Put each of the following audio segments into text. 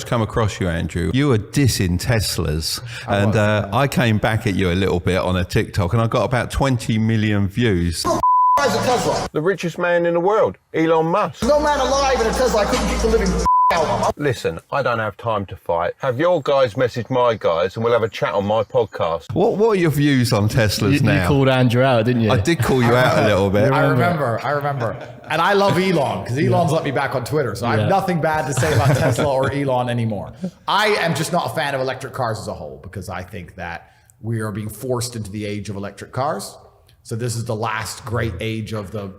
first come across you, Andrew, you were dissing Teslas. I came back at you a little bit on a TikTok and I got about 20 million views. Who buys a Tesla? The richest man in the world, Elon Musk. No man alive in a Tesla. I couldn't keep the living out. Listen, I don't have time to fight. Have your guys message my guys and we'll have a chat on my podcast. What are your views on Teslas now? You called Andrew out, didn't you? I did call you out a little bit. I remember. And I love Elon because Elon's let me back on Twitter. So I have nothing bad to say about Tesla or Elon anymore. I am just not a fan of electric cars as a whole because I think that we are being forced into the age of electric cars. So this is the last great age of the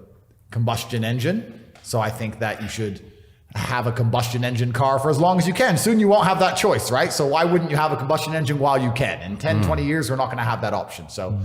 combustion engine. So I think that you should have a combustion engine car for as long as you can. Soon you won't have that choice, right? So why wouldn't you have a combustion engine while you can? In 10, 20 years, we're not going to have that option. So,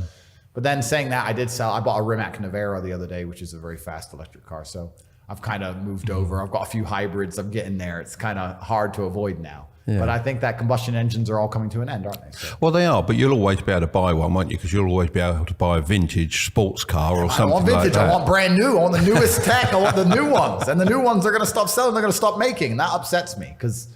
but then saying that, I bought a Rimac Navara the other day, which is a very fast electric car. So I've kind of moved over. I've got a few hybrids. I'm getting there. It's kind of hard to avoid now. Yeah. But I think that combustion engines are all coming to an end, aren't they? So. Well, they are, but you'll always be able to buy one, won't you? Because you'll always be able to buy a vintage sports car or something like that. I want vintage. I want brand new. I want the newest tech. I want the new ones. And the new ones are going to stop selling. They're going to stop making. And that upsets me because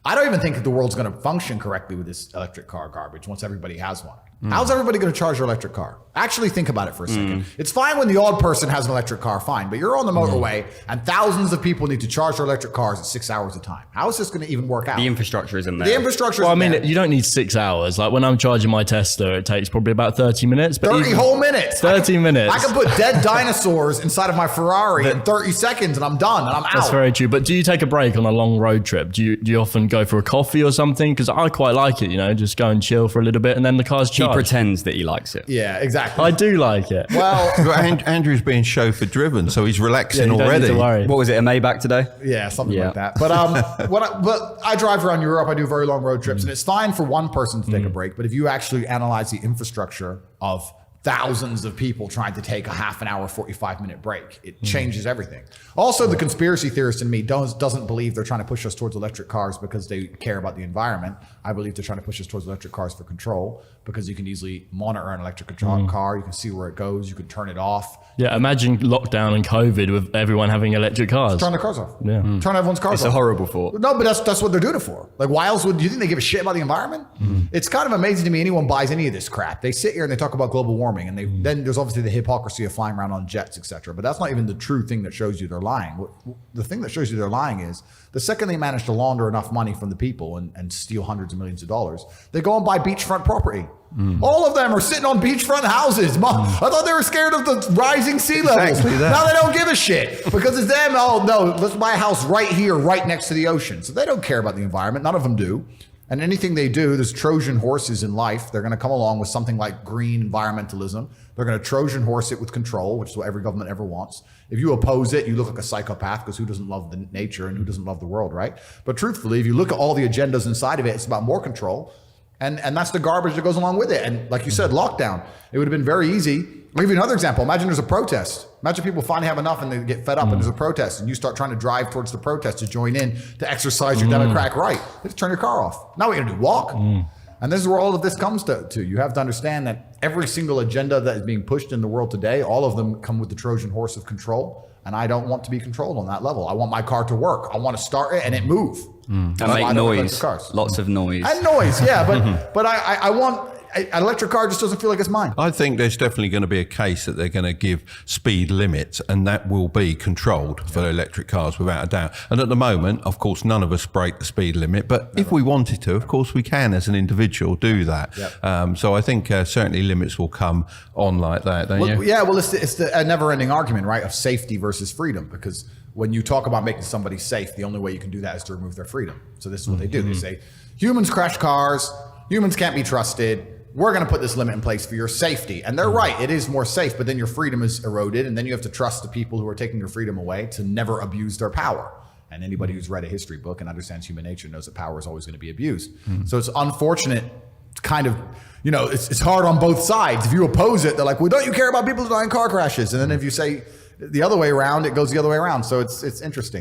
I don't even think that the world's going to function correctly with this electric car garbage once everybody has one. How's everybody going to charge their electric car? Actually think about it for a second. It's fine when the odd person has an electric car, fine. But you're on the motorway and thousands of people need to charge their electric cars at 6 hours a time. How is this going to even work out? The infrastructure isn't there. The infrastructure Well, I isn't mean, there. you don't need 6 hours. Like when I'm charging my Tesla, it takes probably about 30 minutes. But 30 whole minutes. 30 minutes. I can put dead dinosaurs inside of my Ferrari in 30 seconds and I'm done and I'm out. That's very true. But do you take a break on a long road trip? Do you often go for a coffee or something? Because I quite like it, just go and chill for a little bit and then the car's charged. He pretends that he likes it. Yeah, exactly. I do like it. Well, Andrew's being chauffeur driven, so he's relaxing you don't already. need to worry. What was it, a Maybach today? Yeah, something like that. But but I drive around Europe. I do very long road trips, and it's fine for one person to take a break. But if you actually analyze the infrastructure of thousands of people trying to take a half an hour, 45-minute break, it changes everything. Also, the conspiracy theorist in me doesn't believe they're trying to push us towards electric cars because they care about the environment. I believe they're trying to push us towards electric cars for control because you can easily monitor an electric car. You can see where it goes. You can turn it off. Yeah, imagine lockdown and COVID with everyone having electric cars. Turn the cars off. Yeah. Turn everyone's cars off. It's a horrible thought. No, but that's what they're doing it for. Like, why else do you think they give a shit about the environment? It's kind of amazing to me anyone buys any of this crap. They sit here and they talk about global warming and then there's obviously the hypocrisy of flying around on jets, etc. But that's not even the true thing that shows you they're lying. The thing that shows you they're lying is the second they manage to launder enough money from the people and steal hundreds of millions of dollars, they go and buy beachfront property. All of them are sitting on beachfront houses. I thought they were scared of the rising sea levels. Exactly that. Now they don't give a shit because it's them. Oh no, let's buy a house right here, right next to the ocean. So they don't care about the environment. None of them do. And anything they do, there's Trojan horses in life. They're going to come along with something like green environmentalism. They're going to Trojan horse it with control, which is what every government ever wants. If you oppose it, you look like a psychopath because who doesn't love the nature and who doesn't love the world, right? But truthfully, if you look at all the agendas inside of it, it's about more control. And that's the garbage that goes along with it. And like you said, lockdown, it would have been very easy. I'll give you another example. Imagine there's a protest. Imagine people finally have enough and they get fed up and there's a protest and you start trying to drive towards the protest to join in to exercise your democratic right. You have to turn your car off. Now what are you gonna do, walk? And this is where all of this comes to. You have to understand that every single agenda that is being pushed in the world today, all of them come with the Trojan horse of control. And I don't want to be controlled on that level. I want my car to work. I want to start it and it move. And make noise, lots of noise. And noise, yeah, but I want, an electric car just doesn't feel like it's mine. I think there's definitely going to be a case that they're going to give speed limits and that will be controlled for electric cars without a doubt. And at the moment, of course, none of us break the speed limit, but if we wanted to, of course we can as an individual do that. So I think certainly limits will come on like that, don't you? Yeah, well, it's the never-ending argument, right, of safety versus freedom, because when you talk about making somebody safe, the only way you can do that is to remove their freedom. So this is what they do. They say, humans crash cars, humans can't be trusted, we're going to put this limit in place for your safety. And they're right, it is more safe, but then your freedom is eroded, and then you have to trust the people who are taking your freedom away to never abuse their power. And anybody who's read a history book and understands human nature knows that power is always going to be abused. So it's unfortunate, kind of, it's hard on both sides. If you oppose it, they're like, well, don't you care about people who die in car crashes? And then if you say the other way around, it goes the other way around. So it's interesting.